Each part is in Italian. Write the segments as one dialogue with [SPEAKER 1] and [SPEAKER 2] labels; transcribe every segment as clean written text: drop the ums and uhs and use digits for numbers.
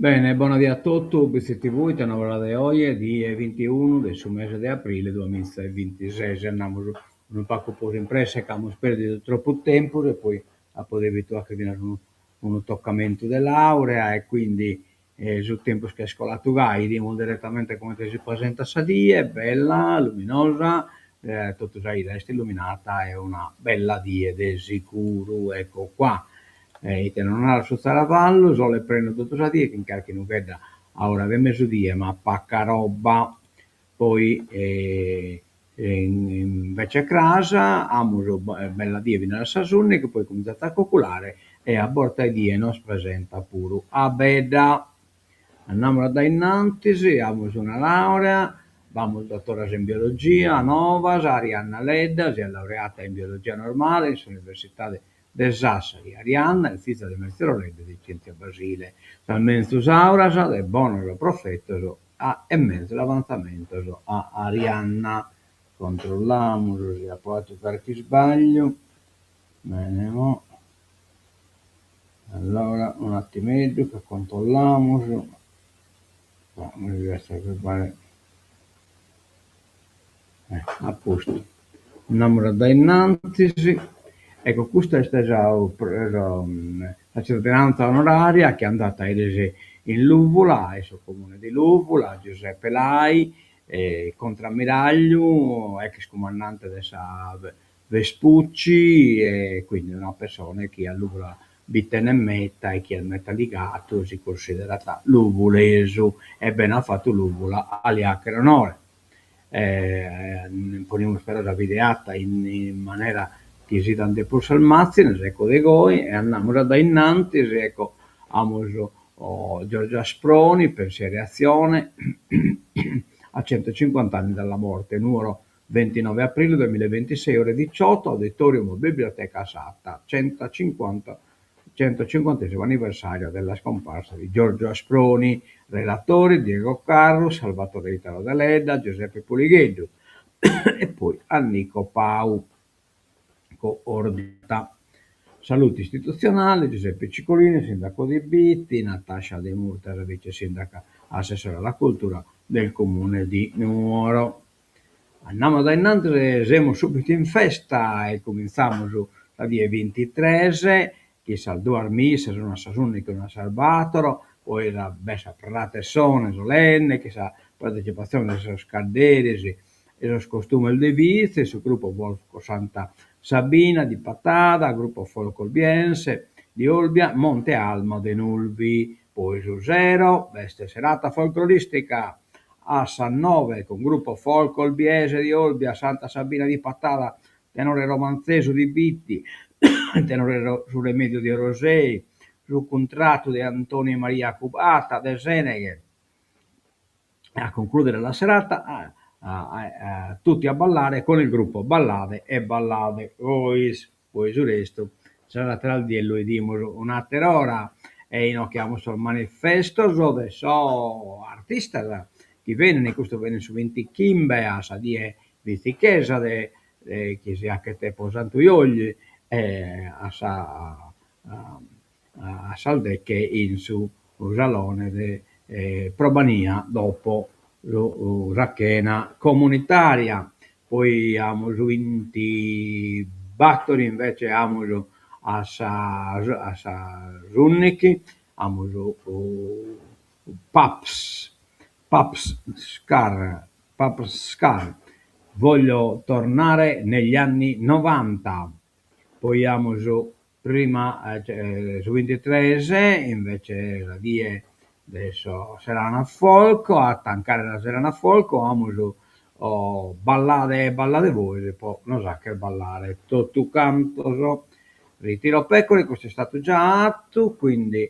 [SPEAKER 1] Bene, buonasera a tutti, siete voi, una ora di oggi, di 21 del mese di aprile 2026. Andiamo un pacco per imprese che abbiamo perso troppo tempo e poi a poter abituare che viene un toccamento di laurea e quindi sul tempo che è scolato gai, vediamo direttamente come si presenta Sadie, bella, luminosa, tutto già il resto illuminata, è una bella die di sicuro, ecco qua. Ite non ha su Zaravallo, so le prendo tutto sa die, che in qualche non veda a ora di mezzodì, ma pacca roba, poi invece a casa, amo bella die viene la Sasunni, che poi cominciate a coccolare e a borta die non si presenta pure a beda. Andiamo da innanzi, abbiamo una laurea, vamos dottora in biologia a Novas, Arianna Ledda, si è laureata in biologia normale all'Università de Sassari. Arianna è figlia del maestro Ledda di Scienza Basile. Dal mensus auras, del bonus profetto a e mezzo l'avanzamento a Arianna. Controlliamo se ha fatto qualche sbaglio. Bene, mo. Allora un attimino che controlliamo. Mi deve essere per fare a posto. Andiamo da innanzi. Ecco, questa è stata la cittadinanza onoraria che è andata a elese in Luvola, sul comune di Luvola, Giuseppe Lai, contrammiraglio, ex comandante della Vespucci, e quindi una persona che a Luvola Bittene metta e chi è metaligato si considerata luvulesu e ben ha fatto Luvola agli acre onore. Poniamo spero la videata in maniera che si tante pur salmazzi, nel secco dei goi, e andiamo da innanzi, ecco, amo Giorgio Asproni, pensiero e azione, a 150 anni dalla morte, numero 29 aprile 2026, ore 18, auditorium Biblioteca Satta, 150 anniversario della scomparsa di Giorgio Asproni, relatori Diego Carlo, Salvatore Italo Deledda, Giuseppe Pulighedo e poi Annico Pau, coordinata. Saluti istituzionali, Giuseppe Ciccolini, sindaco di Bitti, Natascia De Murter, vice sindaca assessore alla cultura del comune di Nuoro. Andiamo da innanzi, siamo subito in festa e cominciamo la dia 23, che sal due armisse, sono Sasuni che una Salvatore, poi la bella pratessone solenne, che sa partecipazione dei scarderi e lo costume di vizi, sul gruppo Volco Santa Sabina di Patada, gruppo Folcolbiense di Olbia, Monte Almo de Nulvi, poi su Zero, veste serata folcloristica a San Nove con gruppo Folcolbiese di Olbia, Santa Sabina di Patada, tenore romanzeso di Bitti, tenore sul Remedio di Rosei, sul contratto di Antonio Maria Cubata del Seneghe. A concludere la serata tutti a ballare con il gruppo Ballade e Ballade. Poi su resto sarà tra il diello e dimos un'altra ora e inocchiamo sul manifesto dove so artista che viene in questo viene su 20 Kimbe a Sadie di Chiesa che si ha che te posantuiogli a sa a Saldecche in su un salone de Probania dopo la racchena comunitaria. Poi abbiamo vinti Battori invece abbiamo a Runnichi, abbiamo Paps, Paps Scar. Voglio tornare negli anni 90. Poi abbiamo prima su 23 invece la die adesso Serana Folco, a tancare la Serana Folco, amo ballare e ballare voi, poi non sa che ballare, tutto canto, ritiro pecore, questo è stato già atto, quindi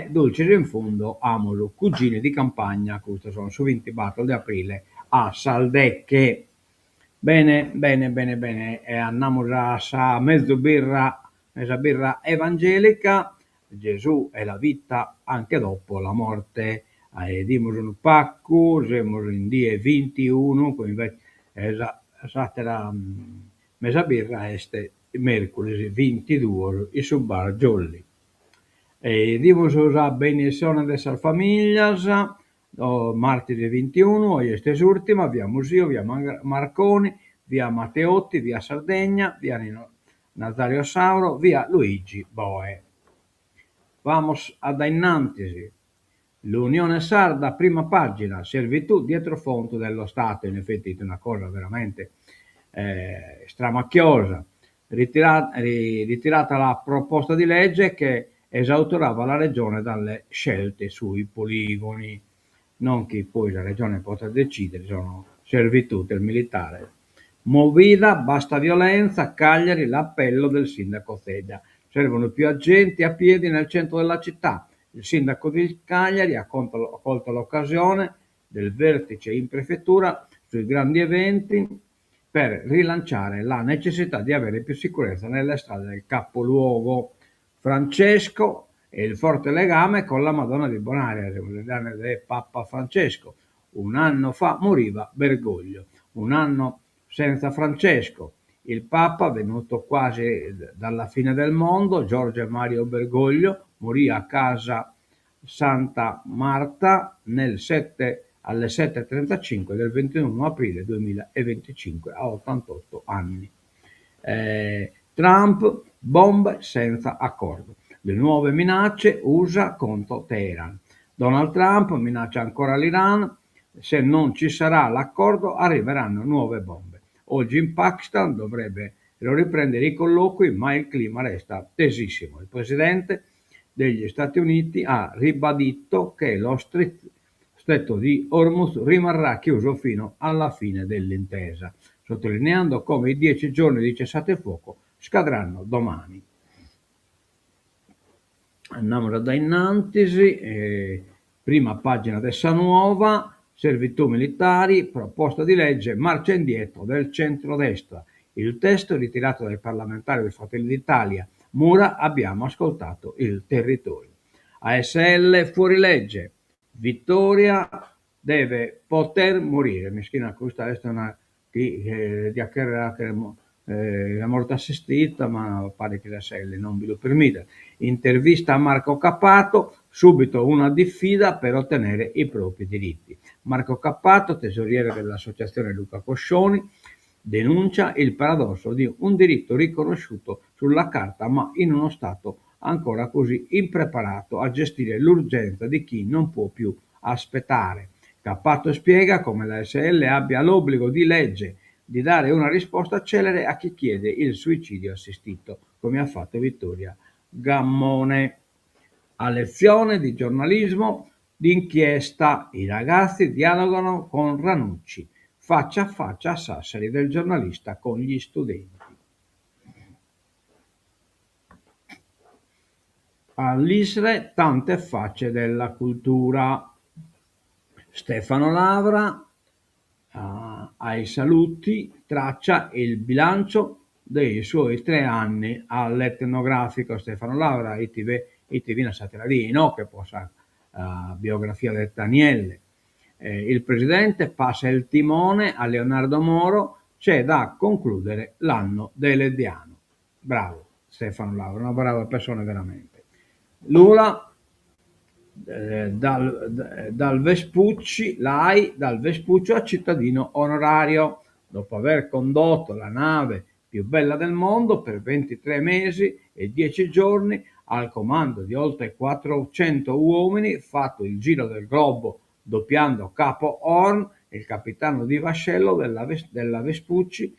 [SPEAKER 1] dolci in fondo, amolo, cugine di campagna, questo sono su 20 battle di aprile a Saldecche. Bene, bene, bene, bene, andiamo già a mezza birra evangelica, Gesù è la vita anche dopo la morte. Dimos un pacco, siamo in die 21, quindi esatta la mesa birra este mercoledì 22 in su bar Jolly. Dimos a benedizione delle famiglie, martedì 21, oggi è quest'ultima, via Musio, via Marconi, via Matteotti, via Sardegna, via Nazario Sauro, via Luigi Boe. Vamos ad innantisi. L'Unione Sarda, prima pagina, servitù dietro fonte dello Stato, in effetti è una cosa veramente stramacchiosa. Ritirata la proposta di legge che esautorava la regione dalle scelte sui poligoni, non che poi la regione possa decidere, sono servitù del militare. Movida, basta violenza, Cagliari, l'appello del sindaco Zedda. Servono più agenti a piedi nel centro della città. Il sindaco di Cagliari ha colto l'occasione del vertice in prefettura sui grandi eventi per rilanciare la necessità di avere più sicurezza nelle strade del capoluogo. Francesco e il forte legame con la Madonna di Bonaria, del Papa Francesco. Un anno fa moriva Bergoglio, un anno senza Francesco. Il Papa, venuto quasi dalla fine del mondo, Giorgio Mario Bergoglio, morì a casa Santa Marta alle 7:35 del 21 aprile 2025 a 88 anni. Trump, bombe senza accordo. Le nuove minacce USA contro Teheran. Donald Trump minaccia ancora l'Iran, se non ci sarà l'accordo arriveranno nuove bombe. Oggi in Pakistan dovrebbero riprendere i colloqui, ma il clima resta tesissimo. Il presidente degli Stati Uniti ha ribadito che lo stretto di Hormuz rimarrà chiuso fino alla fine dell'intesa, sottolineando come i 10 giorni di cessate il fuoco scadranno domani. Andiamo da innantisi, prima pagina dessa nuova, servitù militari, proposta di legge, marcia indietro del centrodestra. Il testo ritirato dai parlamentari del Fratelli d'Italia. Mura, abbiamo ascoltato il territorio. ASL fuori legge. Vittoria deve poter morire. Meschina, questa è una la morte assistita, ma pare che la SL non ve lo permetta. Intervista a Marco Cappato, subito una diffida per ottenere i propri diritti. Marco Cappato, tesoriere dell'associazione Luca Coscioni, denuncia il paradosso di un diritto riconosciuto sulla carta ma in uno stato ancora così impreparato a gestire l'urgenza di chi non può più aspettare. Cappato spiega come la SL abbia l'obbligo di legge di dare una risposta celere a chi chiede il suicidio assistito, come ha fatto Vittoria Gammone. A lezione di giornalismo d'inchiesta, i ragazzi dialogano con Ranucci, faccia a faccia a Sassari del giornalista con gli studenti. All'ISRE tante facce della cultura. Stefano Lavra ai saluti traccia il bilancio dei suoi 3 anni all'etnografico. Stefano Lavra, ITV Nasatteradino, che possa biografia del Daniele. Il presidente passa il timone a Leonardo Moro, c'è da concludere l'anno dell'Ediano. Bravo Stefano Lavra, una brava persona veramente. Lula dal Vespucci, dal Vespuccio a cittadino onorario, dopo aver condotto la nave più bella del mondo per 23 mesi e 10 giorni al comando di oltre 400 uomini, fatto il giro del globo doppiando Capo Horn, il capitano di vascello della Vespucci,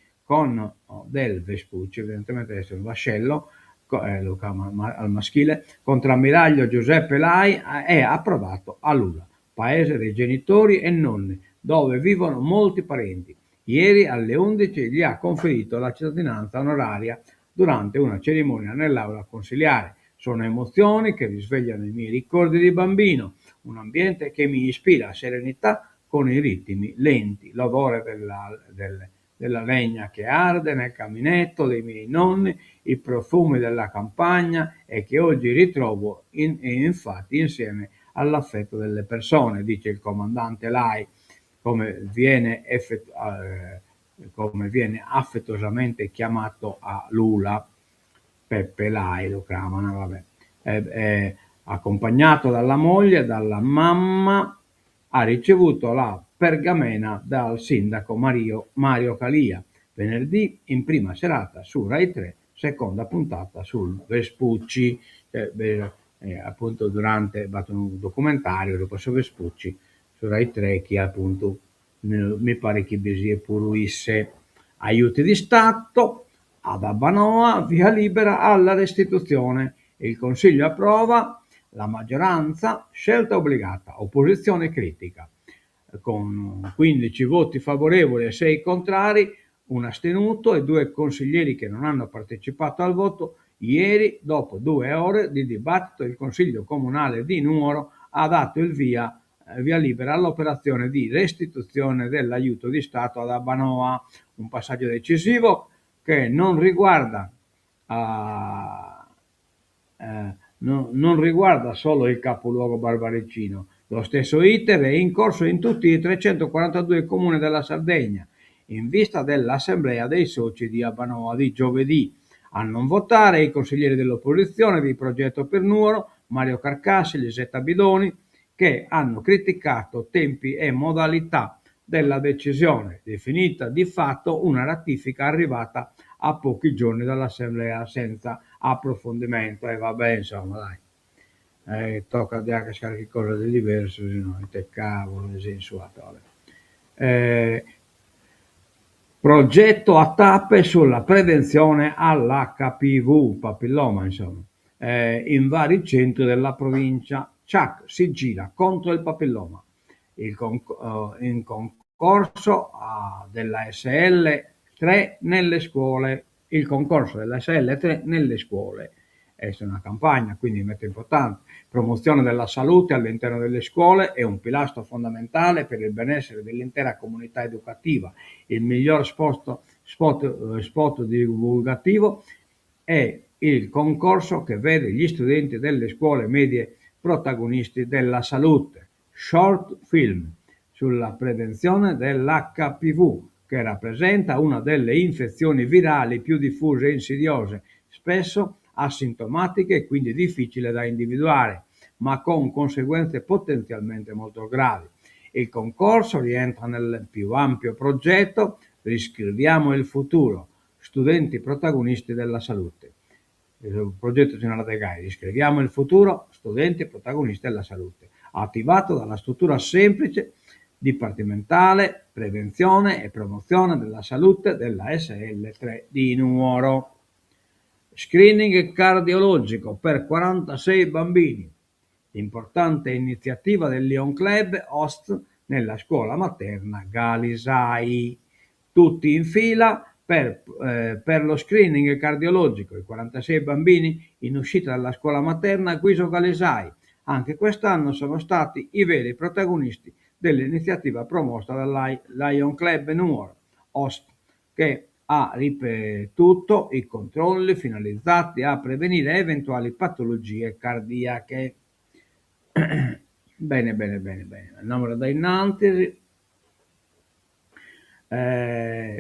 [SPEAKER 1] del Vespucci, evidentemente deve essere un vascello, lo chiama al maschile, contrammiraglio Giuseppe Lai è approdato a Lula, paese dei genitori e nonni, dove vivono molti parenti. Ieri alle 11 gli ha conferito la cittadinanza onoraria durante una cerimonia nell'aula consiliare. Sono emozioni che risvegliano i miei ricordi di bambino, un ambiente che mi ispira a serenità con i ritmi lenti, l'odore della legna che arde nel caminetto dei miei nonni, i profumi della campagna e che oggi ritrovo infatti insieme all'affetto delle persone, dice il comandante Lai, come viene affettuosamente chiamato a Lula, Peppe Lai lo chiamano, vabbè. Accompagnato dalla moglie e dalla mamma, ha ricevuto la pergamena dal sindaco Mario Calia venerdì in prima serata su Rai 3, seconda puntata sul Vespucci, appunto durante un documentario dopo su Vespucci su Rai 3 che appunto mi pare che Besie puruisse aiuti di Stato ad Abbanoa, via libera alla restituzione. Il Consiglio approva, la maggioranza, scelta obbligata, opposizione critica. Con 15 voti favorevoli e 6 contrari, un astenuto e 2 consiglieri che non hanno partecipato al voto, ieri, dopo 2 ore di dibattito, il Consiglio Comunale di Nuoro ha dato il via libera all'operazione di restituzione dell'aiuto di Stato ad Abbanoa, un passaggio decisivo che non riguarda non riguarda solo il capoluogo barbaricino. Lo stesso iter è in corso in tutti i 342 comuni della Sardegna, in vista dell'assemblea dei soci di Abbanoa di giovedì. A non votare i consiglieri dell'opposizione di Progetto per Nuoro, Mario Carcassi e Lisetta Bidoni, che hanno criticato tempi e modalità della decisione, definita di fatto una ratifica arrivata a pochi giorni dall'assemblea senza approfondimento. E vabbè, insomma, dai, tocca anche qualche cosa di diverso, se no te cavolo, nel senso, progetto a tappe sulla prevenzione all'HPV, papilloma, insomma, in vari centri della provincia. Ciak si gira contro il papilloma. In concorso della SL3 nelle scuole, il concorso della SL3 nelle scuole. È una campagna, quindi molto importante. Promozione della salute all'interno delle scuole è un pilastro fondamentale per il benessere dell'intera comunità educativa. Il miglior spot divulgativo è il concorso che vede gli studenti delle scuole medie protagonisti della salute. Short film sulla prevenzione dell'HPV, che rappresenta una delle infezioni virali più diffuse e insidiose, spesso asintomatiche e quindi difficile da individuare, ma con conseguenze potenzialmente molto gravi. Il concorso rientra nel più ampio progetto Riscriviamo il futuro, studenti protagonisti della salute. Il progetto generale GAI, Riscriviamo il futuro, studenti protagonisti della salute, attivato dalla struttura semplice dipartimentale prevenzione e promozione della salute della SL3 di Nuoro. Screening cardiologico per 46 bambini. Importante iniziativa del Lion Club Host nella scuola materna Galisai. Tutti in fila per lo screening cardiologico. I 46 bambini in uscita dalla scuola materna Guiso Galisai. Anche quest'anno sono stati i veri protagonisti dell'iniziativa promossa dal Lion Club Nuoro Host, che ha ripetuto i controlli finalizzati a prevenire eventuali patologie cardiache. Bene. Andiamo da innanzi.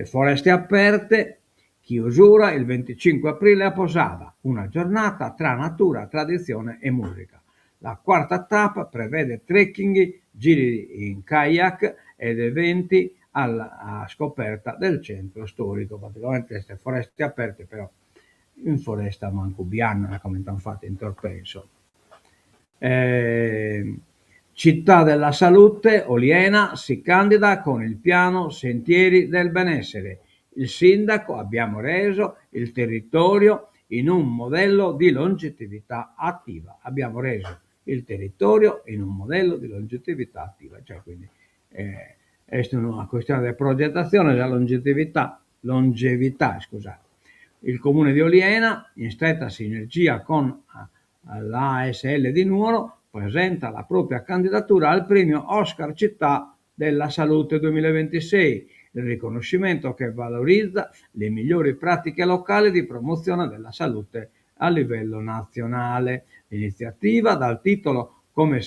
[SPEAKER 1] Foreste aperte, chiusura il 25 aprile a Posada, una giornata tra natura, tradizione e musica. La quarta tappa prevede trekking, giri in kayak ed eventi a scoperta del centro storico. Praticamente queste foreste aperte, però in foresta mancubiana, come hanno fatto in Torpenso. Città della Salute, Oliena si candida con il piano Sentieri del Benessere. Il sindaco abbiamo reso il territorio in un modello di longevità attiva. Abbiamo reso il territorio in un modello di longevità attiva, cioè quindi è una questione di progettazione della longevità, scusate. Il comune di Oliena, in stretta sinergia con l'ASL di Nuoro, presenta la propria candidatura al premio Oscar Città della Salute 2026, il riconoscimento che valorizza le migliori pratiche locali di promozione della salute a livello nazionale. L'iniziativa dal titolo Come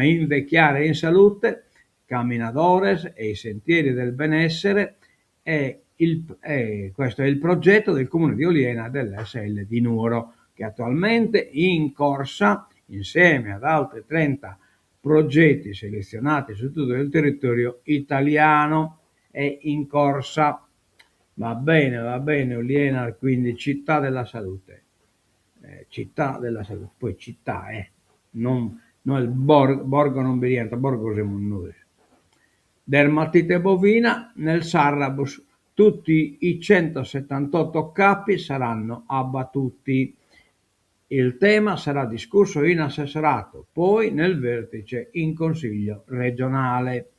[SPEAKER 1] invecchiare in salute, Caminadores e i sentieri del benessere, questo è il progetto del comune di Oliena dell'SL di Nuoro, che attualmente in corsa insieme ad altri 30 progetti selezionati su tutto il territorio italiano, è in corsa. Va bene, Oliena, quindi città della salute. Città della salute, poi città, non il borgo non vi rientra, borgo siamo noi. Dermatite bovina nel Sarrabus, tutti i 178 capi saranno abbattuti. Il tema sarà discusso in assessorato, poi nel vertice in consiglio regionale.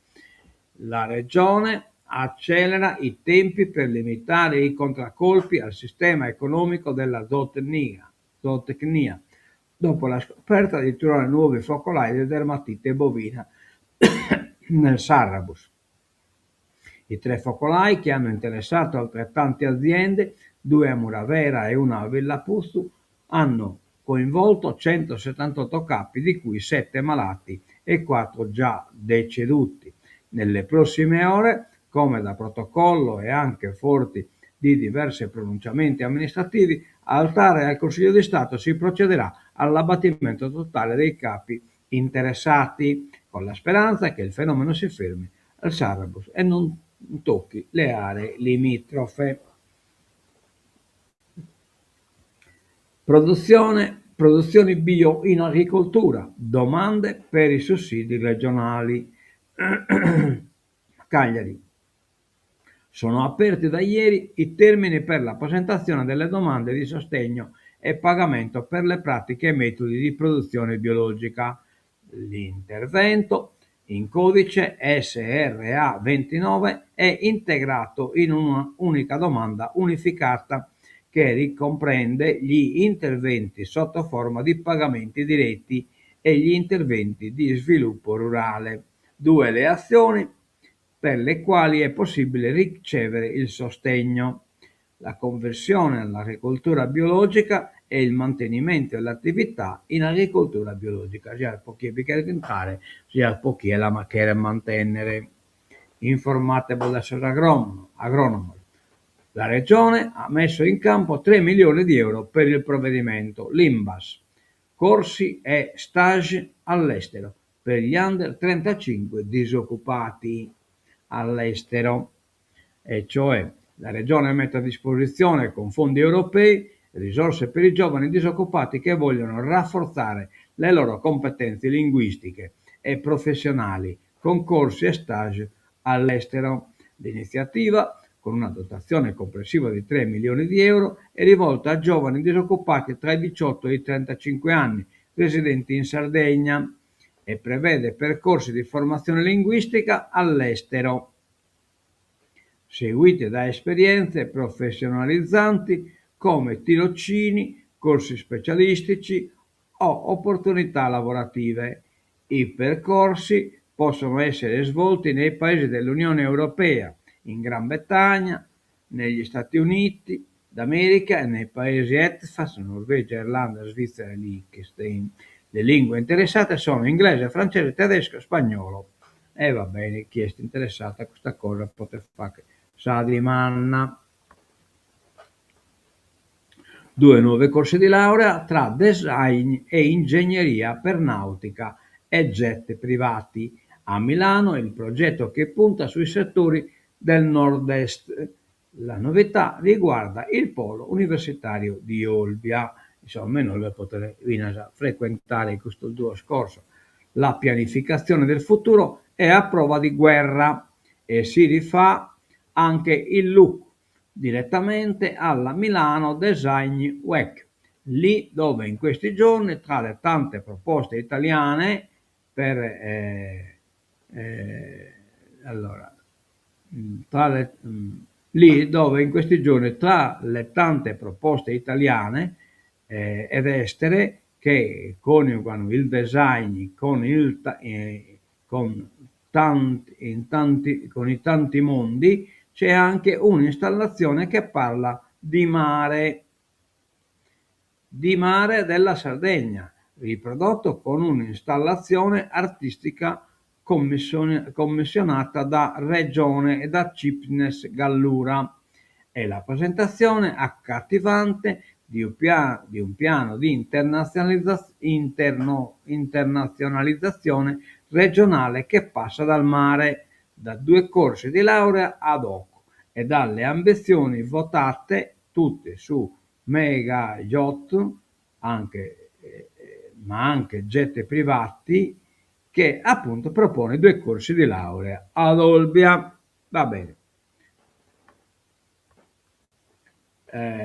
[SPEAKER 1] La regione accelera i tempi per limitare i contraccolpi al sistema economico della zootecnia, dopo la scoperta di trovare nuovi focolai di dermatite bovina nel Sarrabus. I 3 focolai che hanno interessato altrettante aziende, 2 a Muravera e 1 a Villa Puzzu, hanno coinvolto 178 capi, di cui 7 malati e 4 già deceduti. Nelle prossime ore, come da protocollo e anche forti di diversi pronunciamenti amministrativi, al TAR e al Consiglio di Stato si procederà all'abbattimento totale dei capi interessati, con la speranza che il fenomeno si fermi al Sarrabus e non tocchi le aree limitrofe. Produzioni bio in agricoltura, domande per i sussidi regionali. Cagliari. Sono aperti da ieri i termini per la presentazione delle domande di sostegno e pagamento per le pratiche e metodi di produzione biologica. L'intervento in codice SRA 29 è integrato in una unica domanda unificata che ricomprende gli interventi sotto forma di pagamenti diretti e gli interventi di sviluppo rurale, 2 le azioni per le quali è possibile ricevere il sostegno: la conversione all'agricoltura biologica e il mantenimento dell'attività in agricoltura biologica, sia pochi diventare, sia pochi è la macchera mantenere. Informate l'assessore agronomo. La Regione ha messo in campo 3 milioni di euro per il provvedimento. L'Imbas, corsi e stage all'estero per gli under 35 disoccupati all'estero, e cioè la Regione mette a disposizione con fondi europei risorse per i giovani disoccupati che vogliono rafforzare le loro competenze linguistiche e professionali con corsi e stage all'estero. L'iniziativa, con una dotazione complessiva di 3 milioni di euro, è rivolta a giovani disoccupati tra i 18 e i 35 anni, residenti in Sardegna, e prevede percorsi di formazione linguistica all'estero, seguiti da esperienze professionalizzanti come tirocini, corsi specialistici o opportunità lavorative. I percorsi possono essere svolti nei paesi dell'Unione Europea, in Gran Bretagna, negli Stati Uniti d'America e nei paesi EFTA, Norvegia, Irlanda, Svizzera e Liechtenstein. Le lingue interessate sono inglese, francese, tedesco e spagnolo. E va bene, chi è interessato a questa cosa potete fare sa di manna. 2 nuovi corsi di laurea tra design e ingegneria per nautica e jet privati. A Milano il progetto che punta sui settori del nord-est. La novità riguarda il polo universitario di Olbia. Insomma, noi per poter frequentare questo tuo scorso. La pianificazione del futuro è a prova di guerra e si rifà anche il look direttamente alla Milano Design Week, lì dove in questi giorni, tra le tante proposte italiane lì dove in questi giorni, tra le tante proposte italiane ed estere che coniugano il design con i tanti mondi, c'è anche un'installazione che parla di mare della Sardegna, riprodotto con un'installazione artistica commissionata da Regione e da Cipnes Gallura. È la presentazione accattivante di un piano di internazionalizzazione regionale che passa dal mare, da 2 corsi di laurea ad hoc e dalle ambizioni votate tutte su mega yacht, ma anche jet privati, che appunto propone 2 corsi di laurea ad Olbia. Va bene.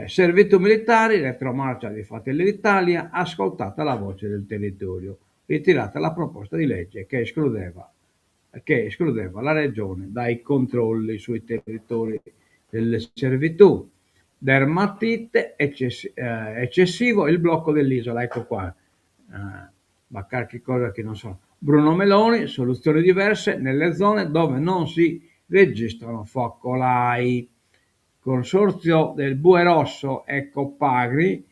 [SPEAKER 1] Servitù militari, retromarcia di Fratelli d'Italia, ascoltata la voce del territorio, ritirata la proposta di legge che escludeva la regione dai controlli sui territori delle servitù. Dermatite, eccessivo il blocco dell'isola, ecco qua, ma qualche cosa che non so. Bruno Meloni, soluzioni diverse nelle zone dove non si registrano focolai. Consorzio del Bue Rosso e Coppagri,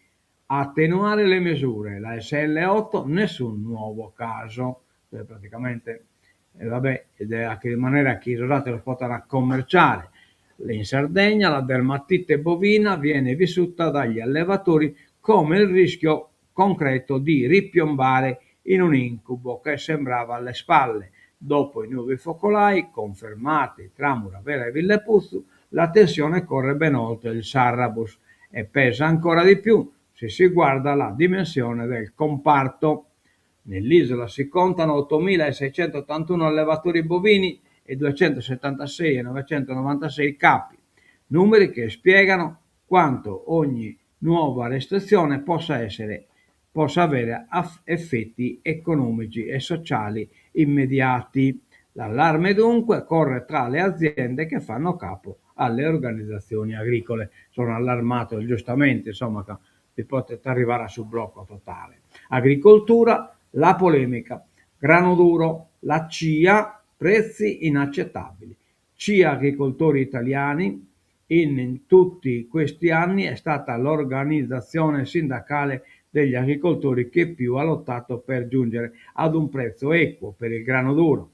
[SPEAKER 1] attenuare le misure, la SL8 nessun nuovo caso, praticamente vabbè, deve rimanere che i rosati lo possano commerciare. In Sardegna la dermatite bovina viene vissuta dagli allevatori come il rischio concreto di ripiombare in un incubo che sembrava alle spalle. Dopo i nuovi focolai confermati tra Muravera e Villepuzzo, la tensione corre ben oltre il Sarrabus e pesa ancora di più se si guarda la dimensione del comparto. Nell'isola si contano 8.681 allevatori bovini e 276 e 996 capi, numeri che spiegano quanto ogni nuova restrizione possa avere effetti economici e sociali immediati. L'allarme dunque corre tra le aziende che fanno capo alle organizzazioni agricole. Sono allarmato giustamente, insomma, che vi potete arrivare sul blocco totale. Agricoltura, la polemica, grano duro, la CIA, prezzi inaccettabili. CIA agricoltori italiani, in tutti questi anni è stata l'organizzazione sindacale degli agricoltori che più ha lottato per giungere ad un prezzo equo per il grano duro.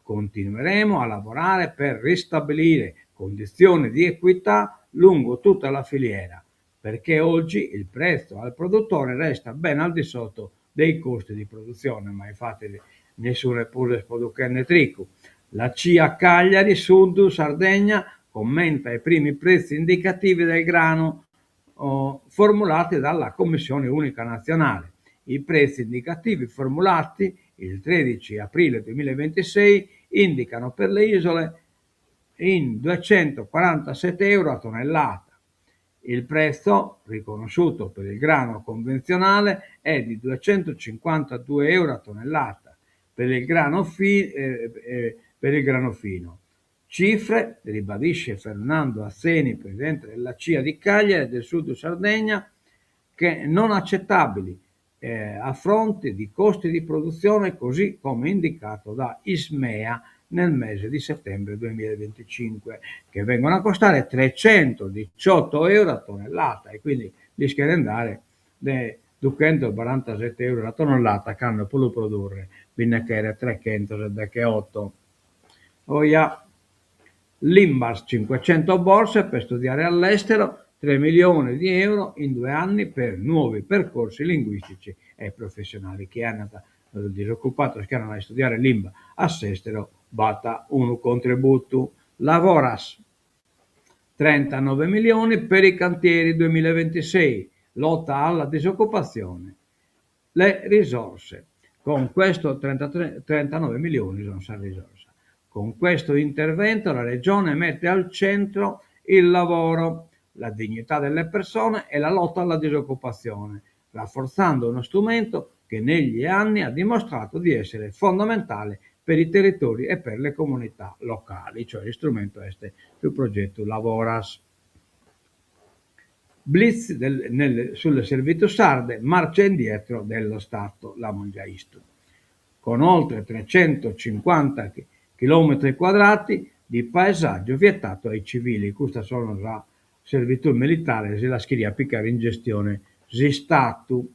[SPEAKER 1] Continueremo a lavorare per ristabilire condizioni di equità lungo tutta la filiera, perché oggi il prezzo al produttore resta ben al di sotto dei costi di produzione, ma infatti nessuno pure producendo trico. La CIA Cagliari, Sud, Sardegna commenta i primi prezzi indicativi del grano formulati dalla Commissione Unica Nazionale. I prezzi indicativi formulati il 13 aprile 2026 indicano per le isole in 247 euro a tonnellata. Il prezzo riconosciuto per il grano convenzionale è di 252 euro a tonnellata per il grano fino. Cifre, ribadisce Fernando Azzeni, presidente della CIA di Cagliari e del Sud Sardegna, che non accettabili a fronte di costi di produzione così come indicato da Ismea nel mese di settembre 2025, che vengono a costare 318 euro a tonnellata, e quindi rischia di andare 247 euro a tonnellata che hanno potuto produrre fino che 308. Oia. L'Imbars 500 borse per studiare all'estero, 3 milioni di euro in 2 anni per nuovi percorsi linguistici e professionali. Chi hanno disoccupato che hanno a studiare l'Imba all'estero, bata un contributo. Lavoras 39 milioni per i cantieri 2026, lotta alla disoccupazione. Le risorse, con questo 39 milioni sono risorse. Con questo intervento la Regione mette al centro il lavoro, la dignità delle persone e la lotta alla disoccupazione, rafforzando uno strumento che negli anni ha dimostrato di essere fondamentale per i territori e per le comunità locali, cioè l'istrumento este sul progetto Lavoras. Blitz sulle servitù sarde, marcia indietro dello Stato, la Mongiaisto. Con oltre 350 chilometri quadrati di paesaggio vietato ai civili, questa sono la servitù militare, se la schiria piccare in gestione si Stato.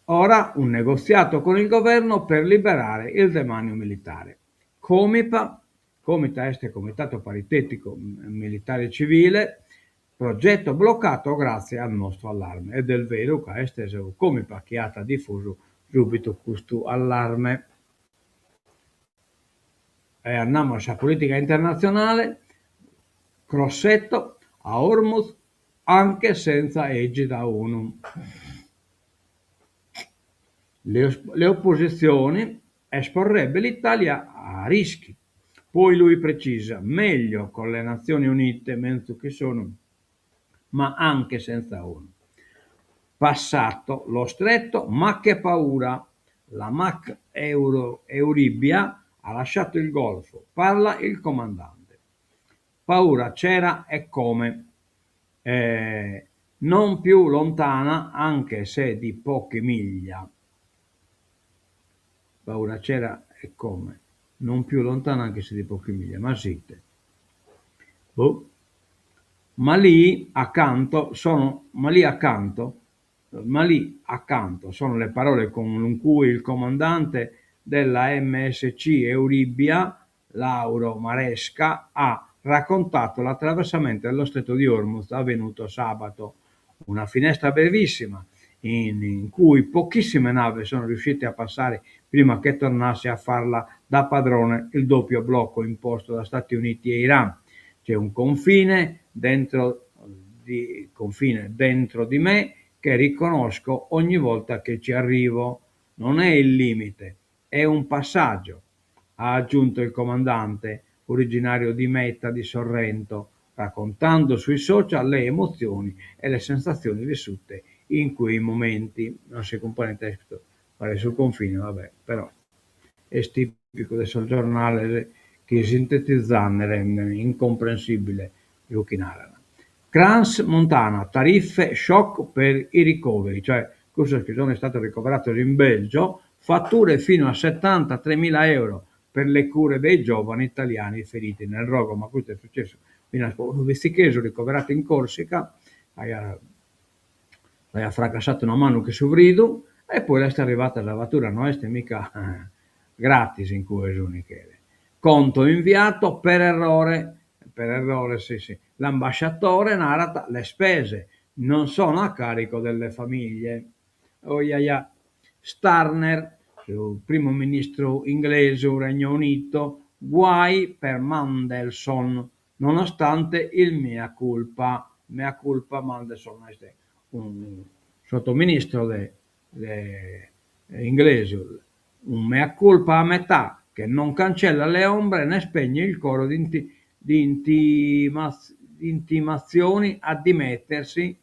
[SPEAKER 1] Ora un negoziato con il governo per liberare il demanio militare. Comipa Comitato Paritetico Militare e Civile, progetto bloccato grazie al nostro allarme. Ed è il vero che questo è come pacchiata diffuso subito questo allarme. E andiamo alla politica internazionale, crossetto a Hormuz anche senza egida ONU. Le opposizioni esporrebbe l'Italia a rischi. Poi lui precisa, meglio con le Nazioni Unite, mezzo che sono, ma anche senza ONU. Passato lo stretto, ma che paura. La MAC Euribia ha lasciato il Golfo, parla il comandante. Paura c'era e come. Non più lontana, anche se di poche miglia. Paura c'era e come. Non più lontana, anche se di poche miglia. Ma zitte. Ma lì accanto sono le parole con cui il comandante della MSC Euribia, Lauro Maresca, ha raccontato l'attraversamento dello stretto di Hormuz avvenuto sabato. Una finestra brevissima in cui pochissime navi sono riuscite a passare prima che tornasse a farla da padrone il doppio blocco imposto da Stati Uniti e Iran. C'è un confine dentro di me che riconosco ogni volta che ci arrivo. Non è il limite, è un passaggio, ha aggiunto il comandante, originario di Metta di Sorrento, raccontando sui social le emozioni e le sensazioni vissute in quei momenti. Non si compone il testo, pare sul confine, vabbè, però è tipico del giornale che sintetizzando rende incomprensibile Yukinara. Crans Montana, tariffe shock per i ricoveri, cioè questo che sono stato ricoverato in Belgio, fatture fino a 73.000 euro per le cure dei giovani italiani feriti nel rogo, ma questo è successo un vestichese ricoverato in Corsica, ha fracassato una mano che sovrido e poi è arrivata la fattura, non è mica gratis in cui è conto inviato per errore, sì. L'ambasciatore narra le spese non sono a carico delle famiglie. Starmer, il primo ministro inglese, Regno Unito, guai per Mandelson, nonostante il mea culpa Mandelson è un sottoministro inglese, un mea culpa a metà che non cancella le ombre né spegne il coro di intimazioni a dimettersi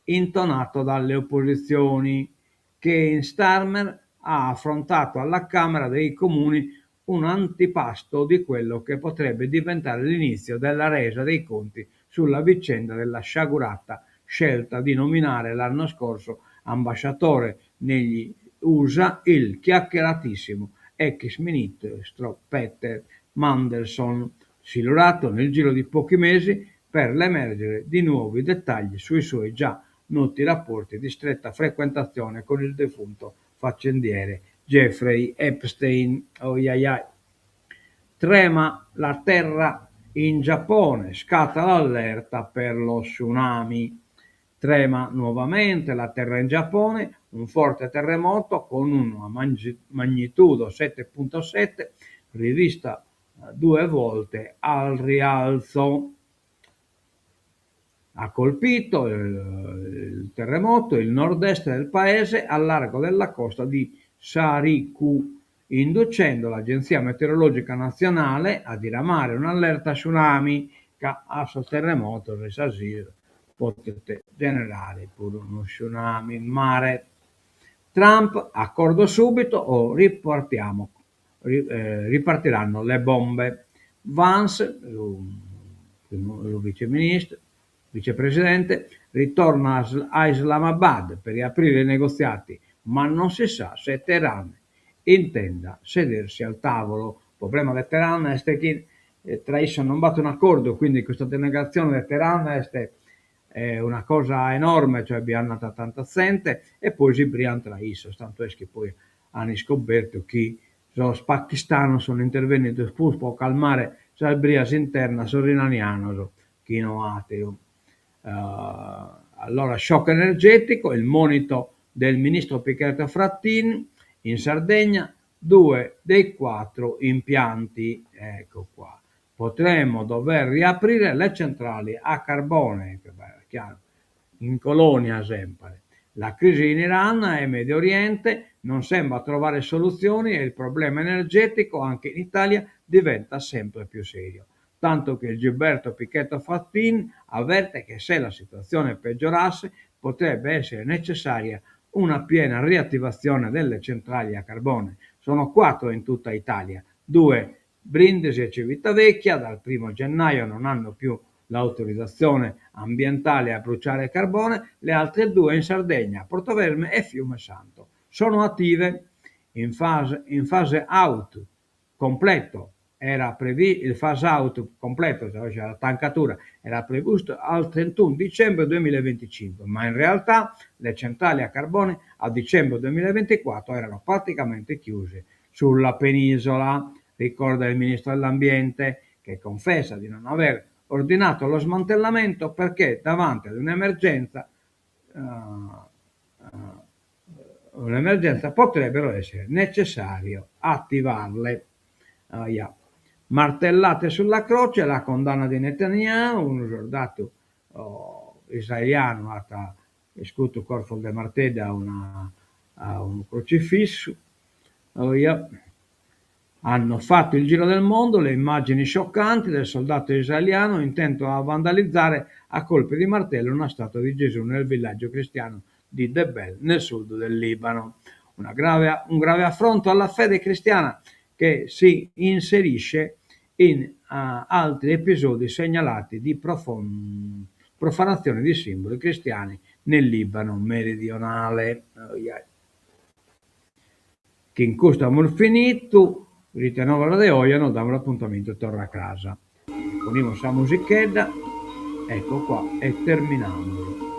[SPEAKER 1] intonato dalle opposizioni, che in Starmer ha affrontato alla Camera dei Comuni un antipasto di quello che potrebbe diventare l'inizio della resa dei conti sulla vicenda della sciagurata scelta di nominare l'anno scorso ambasciatore negli USA il chiacchieratissimo ex ministro Peter Mandelson, silurato nel giro di pochi mesi per l'emergere di nuovi dettagli sui suoi già noti rapporti di stretta frequentazione con il defunto faccendiere Jeffrey Epstein. Trema la terra in Giappone, scatta l'allerta per lo tsunami. Trema nuovamente la terra in Giappone, un forte terremoto con una magnitudo 7.7 rivista 2 volte al rialzo. Ha colpito il terremoto il nord-est del paese al largo della costa di Sariku, inducendo l'Agenzia Meteorologica Nazionale a diramare un'allerta tsunami che a sul terremoto potete generare pure uno tsunami in mare. Trump, accordo subito o ripartiranno le bombe. Vance, il vicepresidente, ritorna a Islamabad per riaprire i negoziati, ma non si sa se Teheran intenda sedersi al tavolo. Il problema di Teheran è che tra essi non battono un accordo, quindi questa denegazione di Teheran è una cosa enorme, cioè abbiamo tanta gente e poi si brian tra essi, tanto è che poi hanno scoperto che lo Pakistan sono intervenuti per calmare salbrias interna sorinaniano, chino ateo. Allora, shock energetico, il monito del ministro Pichetto Fratin in Sardegna, 2 dei 4 impianti, ecco qua. Potremmo dover riaprire le centrali a carbone, che bello, chiaro, in colonia sempre. La crisi in Iran e Medio Oriente non sembra trovare soluzioni e il problema energetico anche in Italia diventa sempre più serio. Tanto che Gilberto Pichetto Fratin avverte che se la situazione peggiorasse potrebbe essere necessaria una piena riattivazione delle centrali a carbone. Sono 4 in tutta Italia, 2 Brindisi e Civitavecchia, dal 1 gennaio non hanno più l'autorizzazione ambientale a bruciare carbone, le altre 2 in Sardegna, Portoverme e Fiumesanto. Sono attive in fase out completo. Il phase out completo, cioè la tancatura, era previsto al 31 dicembre 2025, ma in realtà le centrali a carbone a dicembre 2024 erano praticamente chiuse sulla penisola, ricorda il ministro dell'ambiente, che confessa di non aver ordinato lo smantellamento perché davanti ad un'emergenza potrebbero essere necessario attivarle. Martellate sulla croce la condanna di Netanyahu, un soldato israeliano ha escuto corpo de martella a un crocifisso. Hanno fatto il giro del mondo le immagini scioccanti del soldato israeliano intento a vandalizzare a colpi di martello una statua di Gesù nel villaggio cristiano di Debel, nel sud del Libano. Un grave affronto alla fede cristiana che si inserisce in altri episodi segnalati di profanazione di simboli cristiani nel Libano meridionale. Che in questo amor finito, ritenevano de oiano, davano l'appuntamento e torna a casa. Ponimos la musichetta, ecco qua, e terminando.